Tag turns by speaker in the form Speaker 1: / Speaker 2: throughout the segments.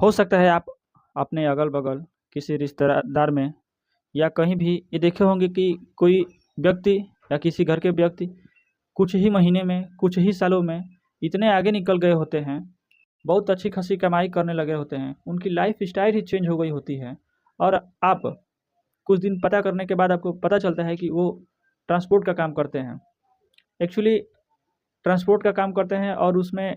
Speaker 1: हो सकता है आप अपने अगल-बगल किसी रिश्तेदार में या कहीं भी ये देखे होंगे कि कोई व्यक्ति या किसी घर के व्यक्ति कुछ ही महीने में, कुछ ही सालों में इतने आगे निकल गए होते हैं, बहुत अच्छी खासी कमाई करने लगे होते हैं, उनकी लाइफ़स्टाइल ही चेंज हो गई होती है और आप कुछ दिन पता करने के बाद आपको पता चलता है कि वो ट्रांसपोर्ट का काम करते हैं। एक्चुअली ट्रांसपोर्ट का काम करते हैं और उसमें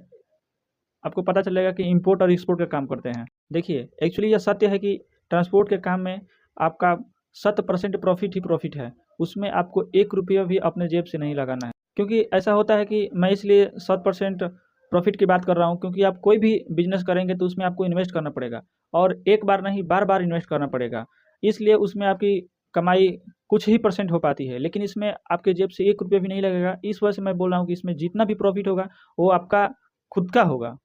Speaker 1: आपको पता चलेगा कि इम्पोर्ट और एक्सपोर्ट का काम करते हैं। देखिए, एक्चुअली यह सत्य है कि ट्रांसपोर्ट के काम में आपका 100% प्रॉफ़िट ही प्रॉफ़िट है। उसमें आपको 1 रुपया भी अपने जेब से नहीं लगाना है। क्योंकि ऐसा होता है कि मैं इसलिए 100% प्रॉफ़िट की बात कर रहा हूँ क्योंकि आप कोई भी बिज़नेस करेंगे तो उसमें आपको इन्वेस्ट करना पड़ेगा और एक बार नहीं बार-बार इन्वेस्ट करना पड़ेगा। इसलिए उसमें आपकी कमाई कुछ ही परसेंट हो पाती है, लेकिन इसमें आपके जेब से 1 रुपया भी नहीं लगेगा। इस वजह से मैं बोल रहा हूँ कि इसमें जितना भी प्रॉफ़िट होगा, वो आपका खुद का होगा।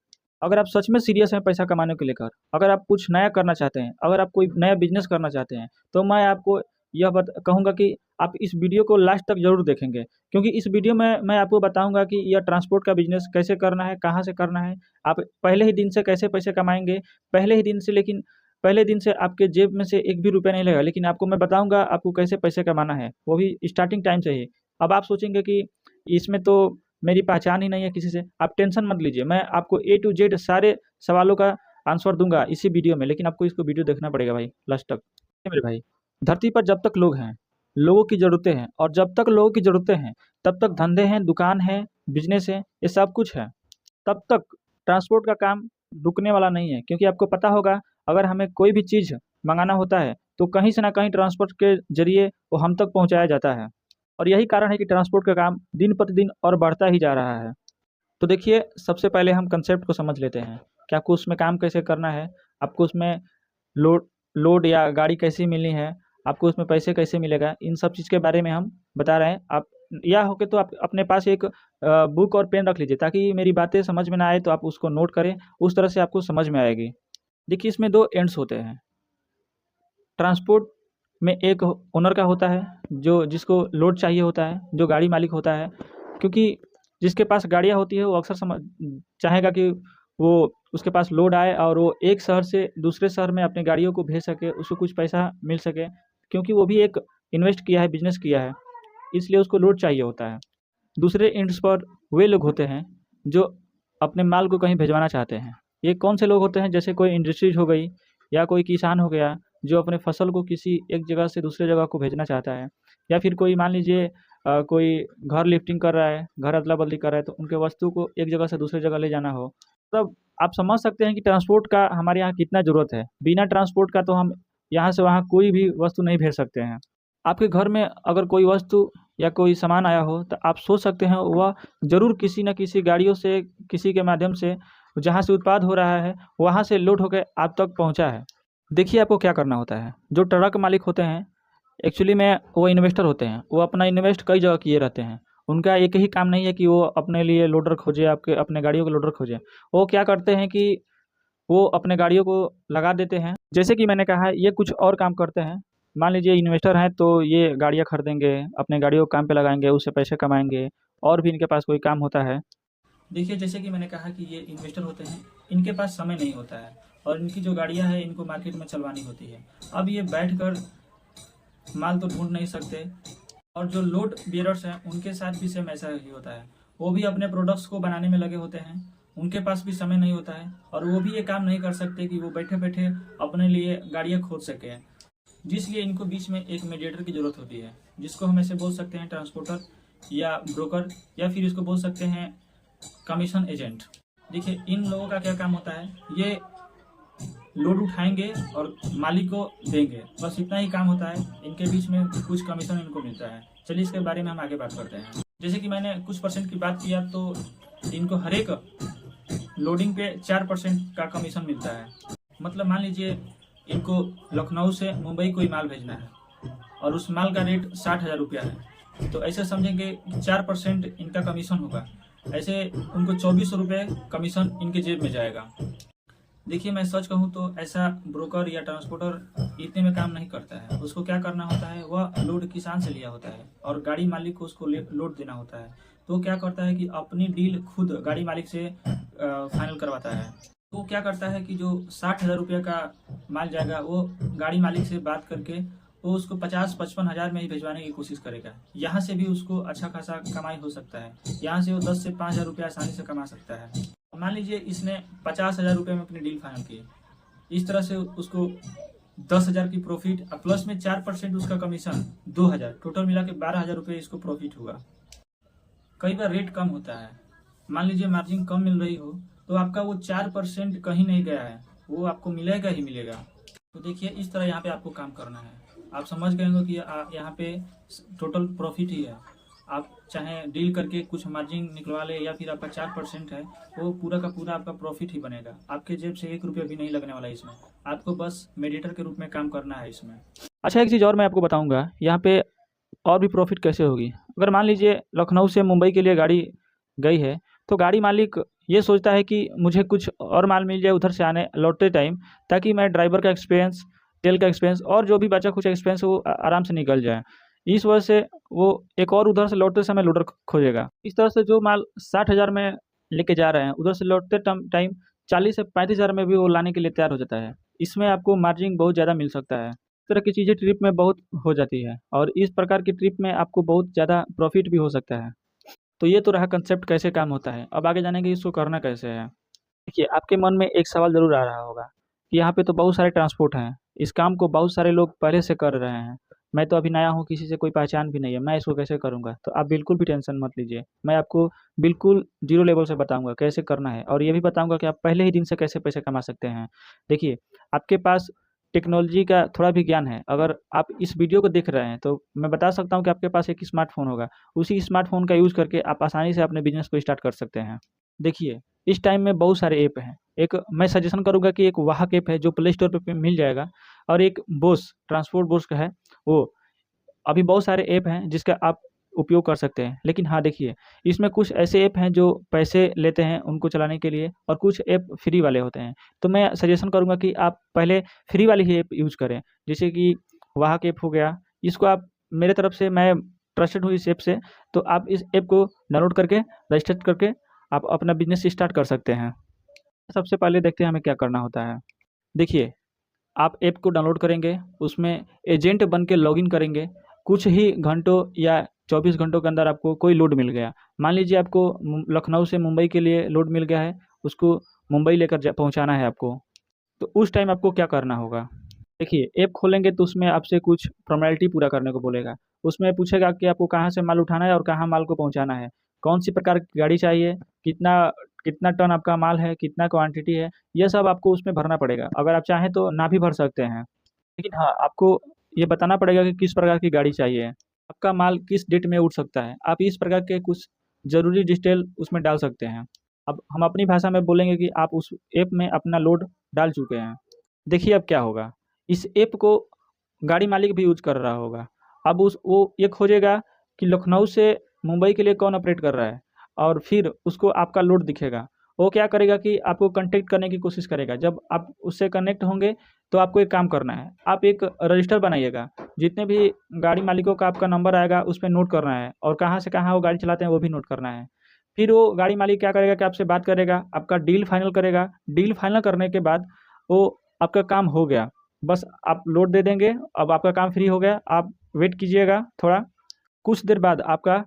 Speaker 1: अगर आप सच में सीरियस हैं पैसा कमाने को लेकर, अगर आप कुछ नया करना चाहते हैं, अगर आप कोई नया बिज़नेस करना चाहते हैं, तो मैं आपको यह कहूँगा कि आप इस वीडियो को लास्ट तक ज़रूर देखेंगे। क्योंकि इस वीडियो में मैं आपको बताऊँगा कि यह ट्रांसपोर्ट का बिज़नेस कैसे करना है, कहाँ से करना है, आप पहले ही दिन से कैसे पैसे कमाएँगे, पहले दिन से आपके जेब में से 1 भी रुपया नहीं लगेगा, लेकिन आपको मैं बताऊँगा आपको कैसे पैसे कमाना है, वो भी स्टार्टिंग टाइम से ही। अब आप सोचेंगे कि इसमें तो मेरी पहचान ही नहीं है किसी से, आप टेंशन मत लीजिए, मैं आपको ए टू ज़ेड सारे सवालों का आंसर दूँगा इसी वीडियो में, लेकिन आपको इसको वीडियो देखना पड़ेगा भाई लास्ट तक। मेरे भाई, धरती पर जब तक लोग हैं, लोगों की ज़रूरतें हैं और जब तक लोगों की ज़रूरतें हैं, तब तक धंधे हैं, दुकान है, बिज़नेस है, ये सब कुछ है। तब तक ट्रांसपोर्ट का काम रुकने वाला नहीं है क्योंकि आपको पता होगा अगर हमें कोई भी चीज़ मँगाना होता है, तो कहीं से न कहीं ट्रांसपोर्ट के ज़रिए वो हम तक पहुँचाया जाता है और यही कारण है कि ट्रांसपोर्ट का काम दिन प्रतिदिन और बढ़ता ही जा रहा है। तो देखिए, सबसे पहले हम कंसेप्ट को समझ लेते हैं कि आपको उसमें काम कैसे करना है, आपको उसमें लोड लोड या गाड़ी कैसी मिलनी है, आपको उसमें पैसे कैसे मिलेगा, इन सब चीज़ के बारे में हम बता रहे हैं। आप या हो के तो आप अपने पास एक बुक और पेन रख लीजिए ताकि मेरी बातें समझ में ना आए तो आप उसको नोट करें, उस तरह से आपको समझ में आएगी। देखिए, इसमें 2 एंड्स होते हैं। ट्रांसपोर्ट में एक ओनर का होता है, जो जिसको लोड चाहिए होता है, जो गाड़ी मालिक होता है। क्योंकि जिसके पास गाड़ियाँ होती है वो अक्सर चाहेगा कि वो उसके पास लोड आए और वो एक शहर से दूसरे शहर में अपनी गाड़ियों को भेज सके, उसको कुछ पैसा मिल सके। क्योंकि वो भी एक इन्वेस्ट किया है, बिज़नेस किया है, इसलिए उसको लोड चाहिए होता है। दूसरे एंड्स पर वे लोग होते हैं, जो अपने माल को कहीं भिजवाना चाहते हैं। ये कौन से लोग होते हैं? जैसे कोई इंडस्ट्रीज़ हो गई या कोई किसान हो गया, जो अपने फसल को किसी एक जगह से दूसरे जगह को भेजना चाहता है। या फिर कोई मान लीजिए कोई घर लिफ्टिंग कर रहा है, घर अदला-बदली कर रहा है, तो उनके वस्तु को एक जगह से दूसरी जगह ले जाना हो। तब आप समझ सकते हैं कि ट्रांसपोर्ट का हमारे यहाँ कितना ज़रूरत है। बिना ट्रांसपोर्ट का तो हम यहाँ से वहाँ कोई भी वस्तु नहीं भेज सकते हैं। आपके घर में अगर कोई वस्तु या कोई सामान आया हो, तो आप सोच सकते हैं वह ज़रूर किसी न किसी गाड़ियों से, किसी के माध्यम से जहाँ से उत्पाद हो रहा है, वहाँ से लोड होके आप तक पहुँचा है। देखिए, आपको क्या करना होता है, जो ट्रक मालिक होते हैं, एक्चुअली में वो इन्वेस्टर होते हैं। वो अपना इन्वेस्ट कई जगह किए रहते हैं। उनका एक ही काम नहीं है कि वो अपने लिए लोडर खोजें, आपके अपने गाड़ियों के लोडर खोजें। वो क्या करते हैं कि वो अपने गाड़ियों को लगा देते हैं। जैसे कि मैंने कहा, ये कुछ और काम करते हैं। मान लीजिए इन्वेस्टर हैं, तो ये गाड़ियाँ खरीदेंगे, अपने गाड़ियों को काम पे लगाएँगे, उससे पैसे कमाएँगे और भी इनके पास कोई काम होता है। देखिए, जैसे कि मैंने कहा कि ये इन्वेस्टर होते हैं, इनके पास समय नहीं होता है और इनकी जो गाड़ियाँ हैं, इनको मार्केट में चलवानी होती है। अब ये बैठकर माल तो ढूँढ नहीं सकते और जो लोड बियरर्स हैं, उनके साथ भी सेम ऐसा ही होता है। वो भी अपने प्रोडक्ट्स को बनाने में लगे होते हैं, उनके पास भी समय नहीं होता है और वो भी ये काम नहीं कर सकते कि वो बैठे-बैठे अपने लिए गाड़ियाँ खोज सकें। जिसलिए इनको बीच में एक मीडिएटर की ज़रूरत होती है, जिसको हम ऐसे बोल सकते हैं ट्रांसपोर्टर या ब्रोकर या फिर इसको बोल सकते हैं कमीशन एजेंट। देखिए, इन लोगों का क्या काम होता है, ये लोड उठाएंगे और मालिक को देंगे, बस इतना ही काम होता है। इनके बीच में कुछ कमीशन इनको मिलता है। चलिए इसके बारे में हम आगे बात करते हैं। जैसे कि मैंने कुछ परसेंट की बात किया, तो इनको हर एक लोडिंग पे 4% का कमीशन मिलता है। मतलब मान लीजिए इनको लखनऊ से मुंबई कोई माल भेजना है और उस माल का रेट 60,000 रुपया है, तो ऐसे समझेंगे 4% इनका कमीशन होगा। ऐसे उनको 2400 रुपये कमीशन इनके जेब में जाएगा। देखिए, मैं सच कहूँ तो ऐसा ब्रोकर या ट्रांसपोर्टर इतने में काम नहीं करता है। उसको क्या करना होता है, वह लोड किसान से लिया होता है और गाड़ी मालिक को उसको लोड देना होता है। तो क्या करता है कि अपनी डील खुद गाड़ी मालिक से फाइनल करवाता है। तो वो क्या करता है कि जो 60,000 रुपये का माल जाएगा वो गाड़ी मालिक से बात करके वो उसको 50-55 हज़ार में ही भिजवाने की कोशिश करेगा। यहाँ से भी उसको अच्छा खासा कमाई हो सकता है। यहाँ से वो 10 से 5,000 रुपये आसानी से कमा सकता है। मान लीजिए इसने 50,000 रुपये में अपनी डील फाइनल की, इस तरह से उसको 10,000 की प्रॉफिट प्लस में 4% उसका कमीशन 2,000, टोटल मिला के 12,000 रुपये इसको प्रॉफिट हुआ। कई बार रेट कम होता है, मान लीजिए मार्जिन कम मिल रही हो तो आपका वो 4% कहीं नहीं गया है, वो आपको मिलेगा ही मिलेगा। तो देखिए इस तरह यहाँ पे आपको काम करना है। आप समझ गए होंगे कि यहाँ पे टोटल प्रॉफिट ही है। आप चाहे डील करके कुछ मार्जिन निकलवा ले या फिर आपका 4% है, वो पूरा का पूरा आपका प्रॉफिट ही बनेगा। आपके जेब से 1 रुपया भी नहीं लगने वाला इसमें। आपको बस मेडिएटर के रूप में काम करना है इसमें। अच्छा, एक चीज़ और मैं आपको बताऊंगा यहाँ पे और भी प्रॉफिट कैसे होगी। अगर मान लीजिए लखनऊ से मुंबई के लिए गाड़ी गई है, तो गाड़ी मालिक ये सोचता है कि मुझे कुछ और माल मिल जाए उधर से आने लौटते टाइम, ताकि मैं ड्राइवर का एक्सपेंस, तेल का एक्सपेंस और जो भी बचा कुछ एक्सपेंस वो आराम से निकल जाए। इस वजह से वो एक और उधर से लौटते समय लोडर खोजेगा। इस तरह से जो माल 60,000 में लेके जा रहे हैं, उधर से लौटते टाइम 40 से 35,000 में भी वो लाने के लिए तैयार हो जाता है। इसमें आपको मार्जिन बहुत ज़्यादा मिल सकता है। इस तरह की चीज़ें ट्रिप में बहुत हो जाती है और इस प्रकार की ट्रिप में आपको बहुत ज़्यादा प्रॉफिट भी हो सकता है। तो ये तो रहा कंसेप्ट कैसे काम होता है। अब आगे जानेंगे इसको करना कैसे है। देखिए, आपके मन में एक सवाल ज़रूर आ रहा होगा कि यहाँ पे तो बहुत सारे ट्रांसपोर्ट हैं, इस काम को बहुत सारे लोग पहले से कर रहे हैं, मैं तो अभी नया हूँ, किसी से कोई पहचान भी नहीं है, मैं इसको कैसे करूँगा? तो आप बिल्कुल भी टेंशन मत लीजिए, मैं आपको बिल्कुल ज़ीरो लेवल से बताऊँगा कैसे करना है और ये भी बताऊँगा कि आप पहले ही दिन से कैसे पैसे कमा सकते हैं। देखिए, आपके पास टेक्नोलॉजी का थोड़ा भी ज्ञान है, अगर आप इस वीडियो को देख रहे हैं, तो मैं बता सकता हूँ कि आपके पास एक स्मार्टफ़ोन होगा, उसी स्मार्टफ़ोन का यूज़ करके आप आसानी से अपने बिज़नेस को स्टार्ट कर सकते हैं। देखिए, इस टाइम में बहुत सारे ऐप हैं। एक मैं सजेशन करूँगा कि एक वाहक ऐप है जो प्ले स्टोर पे मिल जाएगा और एक बोस, ट्रांसपोर्ट बोस का है वो। अभी बहुत सारे ऐप हैं जिसका आप उपयोग कर सकते हैं। लेकिन हाँ, देखिए, इसमें कुछ ऐसे ऐप हैं जो पैसे लेते हैं उनको चलाने के लिए और कुछ ऐप फ्री वाले होते हैं। तो मैं सजेशन करूँगा कि आप पहले फ्री वाली ही ऐप यूज़ करें। जैसे कि वाहक ऐप हो गया, इसको आप मेरे तरफ से मैं ट्रस्टेड हूँ इस ऐप से, तो आप इस ऐप को डाउनलोड करके, रजिस्टर करके आप अपना बिज़नेस स्टार्ट कर सकते हैं। सबसे पहले देखते हैं हमें क्या करना होता है। देखिए, आप ऐप को डाउनलोड करेंगे, उसमें एजेंट बन के लॉगिन करेंगे। कुछ ही घंटों या 24 घंटों के अंदर आपको कोई लोड मिल गया। मान लीजिए आपको लखनऊ से मुंबई के लिए लोड मिल गया है, उसको मुंबई लेकर पहुंचाना है आपको। तो उस टाइम आपको क्या करना होगा? देखिए, ऐप खोलेंगे तो उसमें आपसे कुछ फॉर्मेलिटी पूरा करने को बोलेगा। उसमें पूछेगा कि आपको कहाँ से माल उठाना है और कहाँ माल को पहुँचाना है। कौन-सी प्रकार की गाड़ी चाहिए, कितना कितना टन आपका माल है, कितना क्वांटिटी है, ये सब आपको उसमें भरना पड़ेगा। अगर आप चाहें तो ना भी भर सकते हैं। लेकिन हाँ, आपको ये बताना पड़ेगा कि किस प्रकार की गाड़ी चाहिए, आपका माल किस डेट में उठ सकता है। आप इस प्रकार के कुछ ज़रूरी डिटेल उसमें डाल सकते हैं। अब हम अपनी भाषा में बोलेंगे कि आप उस ऐप में अपना लोड डाल चुके हैं। देखिए अब क्या होगा, इस ऐप को गाड़ी मालिक भी यूज़ कर रहा होगा। अब उस वो ये खोजेगा कि लखनऊ से मुंबई के लिए कौन ऑपरेट कर रहा है और फिर उसको आपका लोड दिखेगा। वो क्या करेगा कि आपको कॉन्टैक्ट करने की कोशिश करेगा। जब आप उससे कनेक्ट होंगे तो आपको एक काम करना है, आप एक रजिस्टर बनाइएगा। जितने भी गाड़ी मालिकों का आपका नंबर आएगा उस पे नोट करना है और कहाँ से कहाँ वो गाड़ी चलाते हैं वो भी नोट करना है। फिर वो गाड़ी मालिक क्या करेगा कि आपसे बात करेगा, आपका डील फाइनल करेगा। डील फाइनल करने के बाद वो आपका काम हो गया, बस आप लोड दे देंगे, अब आपका काम फ्री हो गया। आप वेट कीजिएगा थोड़ा, कुछ देर बाद आपका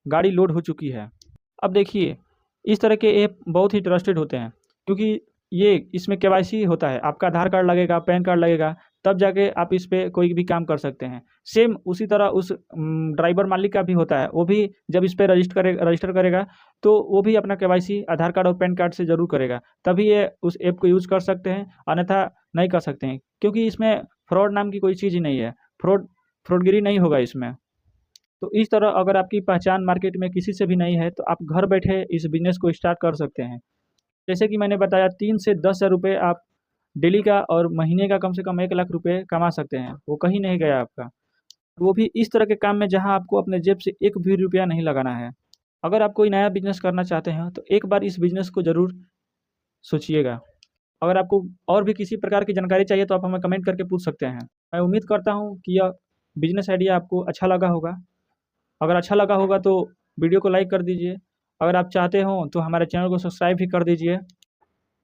Speaker 1: गाड़ी लोड हो चुकी है। अब देखिए, इस तरह के ऐप बहुत ही ट्रस्टेड होते हैं क्योंकि ये इसमें केवाईसी होता है, आपका आधार कार्ड लगेगा, पैन कार्ड लगेगा, तब जाके आप इस पे कोई भी काम कर सकते हैं। सेम उसी तरह उस ड्राइवर मालिक का भी होता है, वो भी जब इस पे रजिस्टर करेगा, तो वो भी अपना केवाईसी आधार कार्ड और पैन कार्ड से ज़रूर करेगा, तभी ये उस ऐप को यूज़ कर सकते हैं, अन्यथा नहीं कर सकते हैं। क्योंकि इसमें फ्रॉड नाम की कोई चीज़ ही नहीं है, फ्रॉडगिरी नहीं होगा इसमें। तो इस तरह अगर आपकी पहचान मार्केट में किसी से भी नहीं है, तो आप घर बैठे इस बिज़नेस को स्टार्ट कर सकते हैं। जैसे कि मैंने बताया 3 से 10,000 रुपये आप डेली का और महीने का कम से कम 1 लाख रुपए कमा सकते हैं, वो कहीं नहीं गया आपका। वो भी इस तरह के काम में जहाँ आपको अपने जेब से एक भी रुपया नहीं लगाना है। अगर आप कोई नया बिज़नेस करना चाहते हैं, तो एक बार इस बिज़नेस को ज़रूर सोचिएगा। अगर आपको और भी किसी प्रकार की जानकारी चाहिए, तो आप हमें कमेंट करके पूछ सकते हैं। मैं उम्मीद करता हूँ कि यह बिज़नेस आइडिया आपको अच्छा लगा होगा। अगर अच्छा लगा होगा तो वीडियो को लाइक कर दीजिए। अगर आप चाहते हो तो हमारे चैनल को सब्सक्राइब भी कर दीजिए।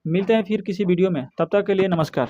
Speaker 1: मिलते हैं फिर किसी वीडियो में, तब तक के लिए नमस्कार।